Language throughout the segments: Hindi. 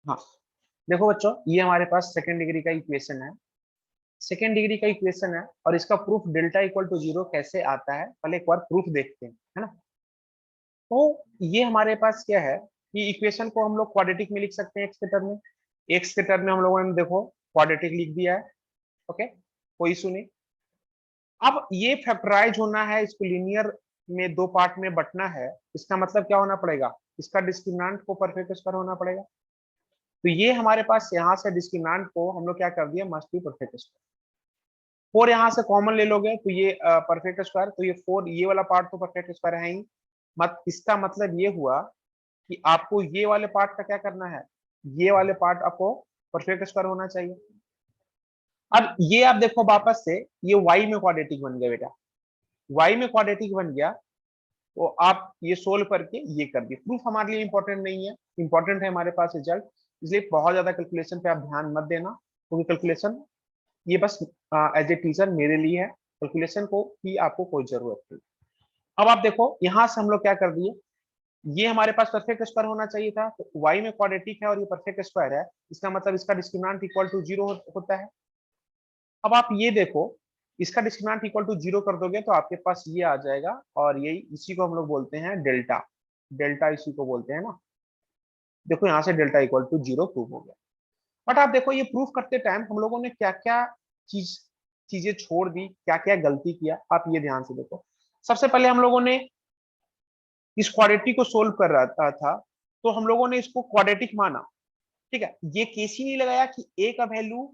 हाँ, देखो बच्चों, ये हमारे पास सेकेंड डिग्री का इक्वेशन है। सेकेंड डिग्री का इक्वेशन है और इसका proof delta equal to zero कैसे आता है, पहले एक बार प्रूफ देखते हैं, है ना। तो ये हमारे पास क्या है कि इक्वेशन को हम लोग क्वाड्रेटिक में लिख सकते हैं एक्स के टर्म में। एक्स के टर्म में हम लोगों ने देखो क्वाड्रेटिक लिख दिया है। ओके, कोई इशू नहीं। अब ये फैक्टराइज होना है, इसको लीनियर में दो पार्ट में बंटना है। इसका मतलब क्या होना पड़ेगा, इसका डिस्क्रिमिनेंट को परफेक्ट स्क्वायर होना पड़ेगा। तो ये हमारे पास यहाँ से डिस्क्रिमिनेंट को हम लोग क्या कर दिया, must be perfect square. Four यहाँ से कॉमन ले लोगे तो ये परफेक्ट स्क्वायर, तो ये फोर, ये वाला पार्ट तो परफेक्ट स्क्वायर है ही। मत इसका मतलब ये हुआ कि आपको ये वाले पार्ट का क्या करना है, ये वाले पार्ट आपको परफेक्ट स्क्वायर होना चाहिए। अब ये आप देखो वापस से, ये y में क्वाड्रेटिक बन गया बेटा। y में क्वाड्रेटिक बन गया तो आप ये सोल्व करके ये कर दिए। प्रूफ हमारे लिए इंपॉर्टेंट नहीं है, इंपॉर्टेंट है हमारे पास रिजल्ट। इसलिए बहुत ज्यादा कैलकुलेशन पे आप ध्यान मत देना, क्योंकि कैलकुलेशन ये बस एज ए टीचर मेरे लिए है, कैलकुलेशन को की आपको कोई जरूरत नहीं। अब आप देखो यहाँ से हम लोग क्या कर दिए, ये हमारे पास परफेक्ट स्क्वायर होना चाहिए था, तो y में क्वाड्रेटिक है और ये परफेक्ट स्क्वायर है, इसका मतलब इसका डिस्क्रिमिनेंट इक्वल टू जीरो होता है। अब आप ये देखो, इसका डिस्क्रिमिनेंट इक्वल टू जीरो कर दोगे तो आपके पास ये आ जाएगा, और यही इसी को हम लोग बोलते हैं डेल्टा। डेल्टा इसी को बोलते हैं ना। देखो यहाँ से delta equal to zero prove हो गया। बट आप देखो ये प्रूफ करते टाइम हम लोगों ने क्या क्या चीज चीजें छोड़ दी, क्या क्या गलती किया, आप ये ध्यान से देखो। सबसे पहले हम लोगों ने इस क्वाड्रेटिक को सोल्व कर रहा था, तो हम लोगों ने इसको क्वाड्रेटिक माना। ठीक है, ये केस ही नहीं लगाया कि ए का वैल्यू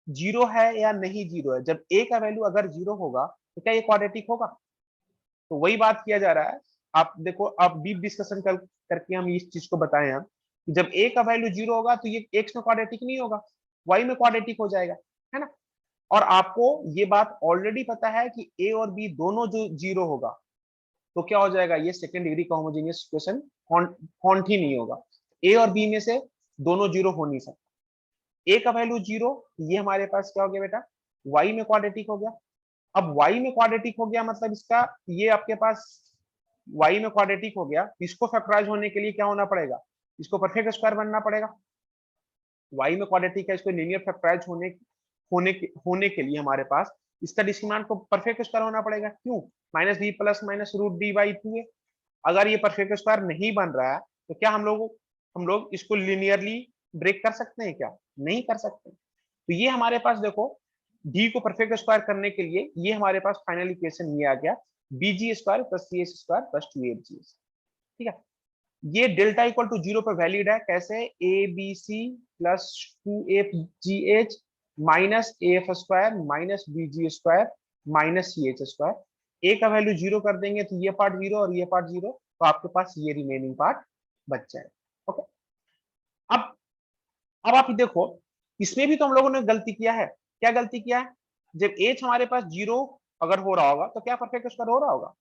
जीरो है या नहीं जीरो है। जब ए का वैल्यू अगर जीरो होगा तो क्या ये क्वाड्रेटिक होगा। तो वही बात किया जा रहा है। आप देखो, आप डीप डिस्कशन करके हम इस चीज को बताए हैं कि जब ए का वैल्यू जीरो होगा तो ये एक्स में क्वाड्रेटिक नहीं होगा, वाई में क्वाड्रेटिक हो जाएगा, है ना। और आपको ये बात ऑलरेडी पता है कि ए और बी दोनों जो जीरो होगा तो क्या हो जाएगा, ये सेकंड डिग्री का होमोजेनियस इक्वेशन कॉन्ट ही नहीं होगा। ए और बी में से दोनों जीरो हो नहीं सकता। ए का वैल्यू जीरो, ये हमारे पास क्या हो गया बेटा, वाई में क्वाड्रेटिक हो गया। अब y में क्वाड्रेटिक हो गया मतलब इसका, ये आपके पास y में क्वाड्रेटिक हो गया, इसको फैक्टराइज होने के लिए क्या होना पड़ेगा, इसको परफेक्ट स्क्वायर बनना पड़ेगा। y में क्वाड्रेटिक है, इसको लीनियर फैक्टराइज होने के लिए हमारे पास इसका डिस्क्रिमिनेंट को परफेक्ट स्क्वायर होना पड़ेगा। क्यों, minus B plus minus root D by two है। अगर ये परफेक्ट स्क्वायर नहीं बन रहा है तो क्या हम लोग इसको लीनियरली ब्रेक कर सकते हैं, क्या नहीं कर सकते। तो ये हमारे पास देखो, डी को परफेक्ट स्क्वायर करने के लिए ये हमारे पास फाइनल इक्वेशन ये आ गया, B G square plus C H square plus two F G. ठीक है, ये डेल्टा इक्वल टू जीरो पर वैलिड है। कैसे, A B C plus two F G H minus A F square minus B G square minus C H square. A का वैल्यू जीरो कर देंगे तो ये पार्ट जीरो और ये पार्ट जीरो, तो आपके पास ये रिमेनिंग पार्ट बच जाएगा। ओके, अब अब आप देखो, इसमें भी तो हम लोगों ने गलती किया है। क्या गलती किया है, जब एच हमारे पास जीरो अगर हो रहा होगा तो क्या परफेक्ट स्क्वायर हो रहा होगा।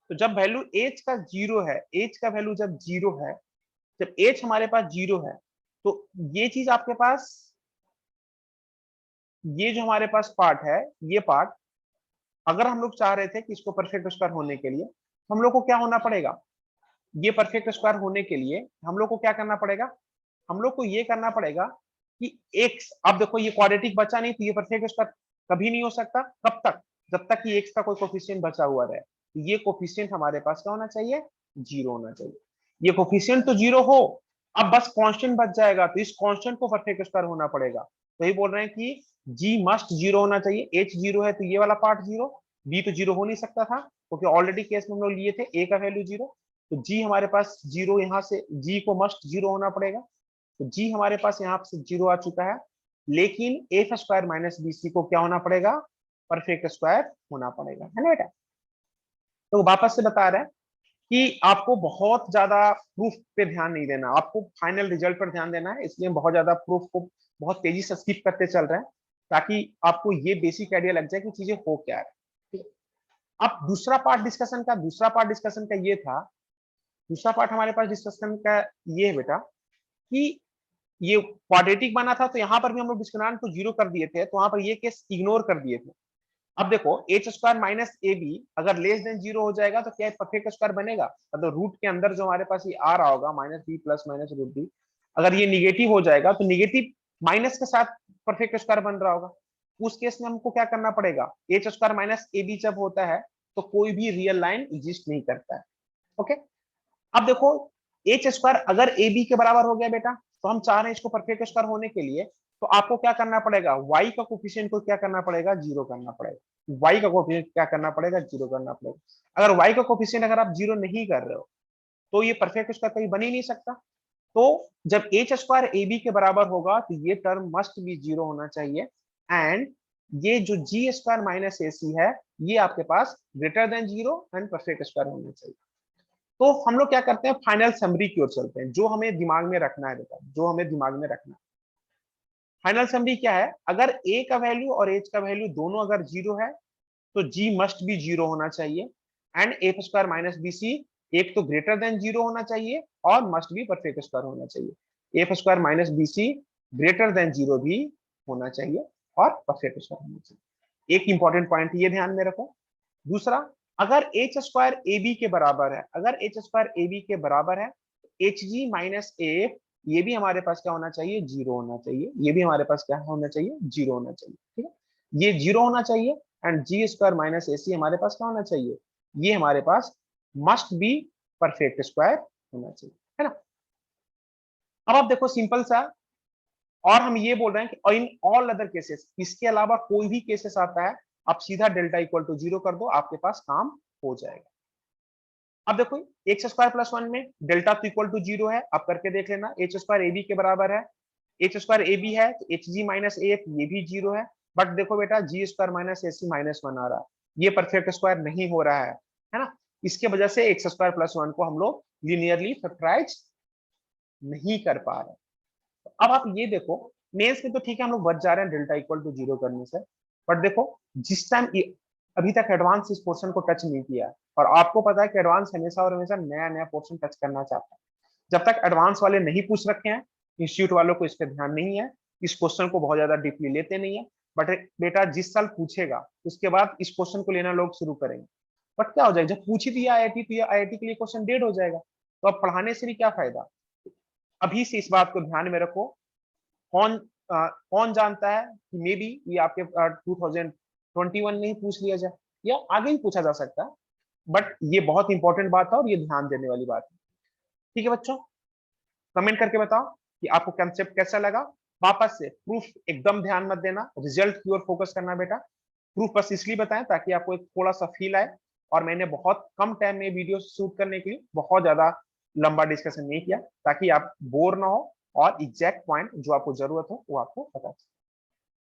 तो जब वैल्यू एच का जीरो है, एच का वैल्यू जब जीरो है, जब एच हमारे पास जीरो है, तो ये चीज आपके पास, ये जो हमारे पास पार्ट है, ये पार्ट अगर हम लोग चाह रहे थे कि इसको परफेक्ट स्क्वायर होने के लिए, तो हम लोग को क्या होना पड़ेगा, ये परफेक्ट स्क्वायर होने के लिए हम लोग को क्या करना पड़ेगा, हम लोग को ये करना पड़ेगा कि एक्स, अब देखो ये क्वाड्रेटिक बचा नहीं तो ये परफेक्ट स्क्वायर कभी नहीं हो सकता। कब तक, जब तक कि एक्स का कोई कोफिशिएंट बचा हुआ रहे। तो ये कोफिशिएंट हमारे पास क्या होना चाहिए, जीरो होना चाहिए। ये कोफिशिएंट तो जीरो हो, अब बस कांस्टेंट बच जाएगा, तो इस कांस्टेंट को परफेक्ट स्क्वायर होना पड़ेगा। तो ये बोल रहे हैं कि जी मस्ट जीरो होना चाहिए। एच जीरो है तो ये वाला पार्ट जीरो, बी तो जीरो हो नहीं सकता था क्योंकि ऑलरेडी केस में हम लोग लिए थे ए का वैल्यू जीरो। तो जी हमारे पास जीरो, यहाँ से जी को मस्ट जीरो होना पड़ेगा। तो जी हमारे पास यहाँ से जीरो आ चुका है, लेकिन F square minus B C को क्या होना पड़ेगा, परफेक्ट स्क्वायर होना पड़ेगा, है ना बेटा। तो वापस से बता रहे हैं कि आपको बहुत ज्यादा प्रूफ पे ध्यान नहीं देना, आपको फाइनल रिजल्ट पर ध्यान देना है। इसलिए बहुत ज्यादा प्रूफ को बहुत तेजी से स्किप करते चल रहे हैं, ताकि आपको ये बेसिक आइडिया लग जाए कि चीजें हो क्या है। ठीक है? अब दूसरा पार्ट डिस्कशन का ये था, दूसरा पार्ट हमारे पास डिस्कशन का ये है बेटा कि ये क्वाड्रेटिक बना था तो यहाँ पर भी हम लोग डिस्क्रिमिनेंट को जीरो कर दिए थे, तो वहां पर ये केस इग्नोर कर दिए थे। अब देखो H square minus A B अगर लेस देन जीरो हो जाएगा तो क्या परफेक्ट स्क्वायर बनेगा, मतलब रूट के अंदर जो हमारे पास ये आ रहा होगा minus B plus minus root B, अगर ये निगेटिव हो जाएगा तो निगेटिव माइनस के साथ परफेक्ट स्क्वायर बन रहा होगा, उस केस में हमको क्या करना पड़ेगा, H square minus A B जब होता है तो कोई भी रियल लाइन एग्जिस्ट नहीं करता है। ओके, अब देखो एच स्क्वायर अगर ए बी के बराबर हो गया बेटा, तो हम चाह रहे हैं इसको परफेक्ट स्क्वायर होने के लिए, तो आपको क्या करना पड़ेगा, y का कोफिशिएंट को क्या करना पड़ेगा, जीरो करना पड़ेगा। y का कोफिशिएंट क्या करना पड़ेगा, जीरो करना पड़ेगा। अगर y का कोफिशिएंट अगर आप जीरो नहीं कर रहे हो तो ये परफेक्ट स्क्वायर कहीं बन ही नहीं सकता। तो जब एच स्क्वायर ए बी के बराबर होगा तो ये टर्म मस्ट भी जीरो होना चाहिए, एंड ये जो जी स्क्वायर माइनस ए सी है ये आपके पास greater than zero and perfect square होना चाहिए। तो हम लोग क्या करते हैं, फाइनल समरी की ओर चलते हैं, जो हमें दिमाग में रखना है बेटा, जो हमें दिमाग में रखना है। फाइनल समरी क्या है, अगर ए का वैल्यू और एच का वैल्यू दोनों अगर जीरो है तो जी मस्ट भी जीरो होना चाहिए, and F square minus B C एक तो ग्रेटर देन जीरो होना चाहिए और मस्ट भी परफेक्ट स्क्वायर होना चाहिए। F square minus B C greater than zero भी होना चाहिए और परफेक्ट स्क्वायर होना चाहिए। एक इंपॉर्टेंट पॉइंट ये ध्यान में रखो। दूसरा, अगर एच स्क्वायर ए बी के बराबर है, अगर एच स्क्वायर ए बी के बराबर है, एच जी माइनस एफ ये भी हमारे पास क्या होना चाहिए, जीरो होना चाहिए। ये भी हमारे पास क्या होना चाहिए, जीरो होना चाहिए। ठीक है, ये जीरो होना चाहिए, एंड जी स्क्वायर माइनस ए सी हमारे पास क्या होना चाहिए, ये हमारे पास मस्ट बी परफेक्ट स्क्वायर होना चाहिए, है ना। अब आप देखो सिंपल सा, और हम ये बोल रहे हैं कि इन ऑल अदर केसेस, इसके अलावा कोई भी केसेस आता है, आप सीधा डेल्टा इक्वल टू जीरो कर दो, आपके पास काम हो जाएगा। अब देखो एक्स स्क्वायर प्लस वन में डेल्टा तो इक्वल टू जीरो है, आप करके देख लेना, एच स्क्वायर ए बी के बराबर है, एच स्क्वायर ए बी है तो एच जी माइनस ए ये भी जीरो है। बट देखो बेटा जी स्क्वायर माइनस ए सी माइनस वन आ रहा है, ये परफेक्ट स्क्वायर नहीं हो रहा है ना। इसके वजह से एक्स स्क्वायर प्लस वन को हम लोग लिनियरली फैक्टराइज नहीं कर पा रहे। तो अब आप ये देखो, मेंस में तो ठीक है हम लोग बच जा रहे हैं डेल्टा इक्वल टू जीरो करने से, बट देखो जिस टाइम अभी तक एडवांस इस पोर्शन को टच नहीं किया, और आपको पता है कि एडवांस हमेशा और हमेशा नया नया पोर्शन टच करना चाहता है। जब तक एडवांस वाले नहीं पूछ रखे हैं, इंस्टीट्यूट वालों को इस पर ध्यान नहीं है, इस क्वेश्चन को बहुत ज्यादा डीपली लेते नहीं है। बट बेटा जिस साल पूछेगा उसके बाद इस क्वेश्चन को लेना लोग शुरू करेंगे। बट क्या हो जाएगा, जब पूछ ही दिया आईआईटी तो ये आईआईटी के लिए क्वेश्चन डेड हो जाएगा, तो अब पढ़ाने से भी क्या फायदा। अभी से इस बात को ध्यान में रखो। कौन कौन जानता है कि मे बी ये आपके 2021 में ही पूछ लिया जाए, या आगे ही पूछा जा सकता है। बट ये बहुत इंपॉर्टेंट बात है और ये ध्यान देने वाली बात है। ठीक है बच्चों, कमेंट करके बताओ कि आपको कंसेप्ट कैसा लगा। वापस से प्रूफ एकदम ध्यान मत देना, रिजल्ट की ओर फोकस करना बेटा। प्रूफ बस इसलिए बताएं ताकि आपको एक थोड़ा सा फील आए, और मैंने बहुत कम टाइम में वीडियो शूट करने के लिए बहुत ज्यादा लंबा डिस्कशन नहीं किया, ताकि आप बोर ना हो और एग्जैक्ट पॉइंट जो आपको जरूरत हो वो आपको पता चले।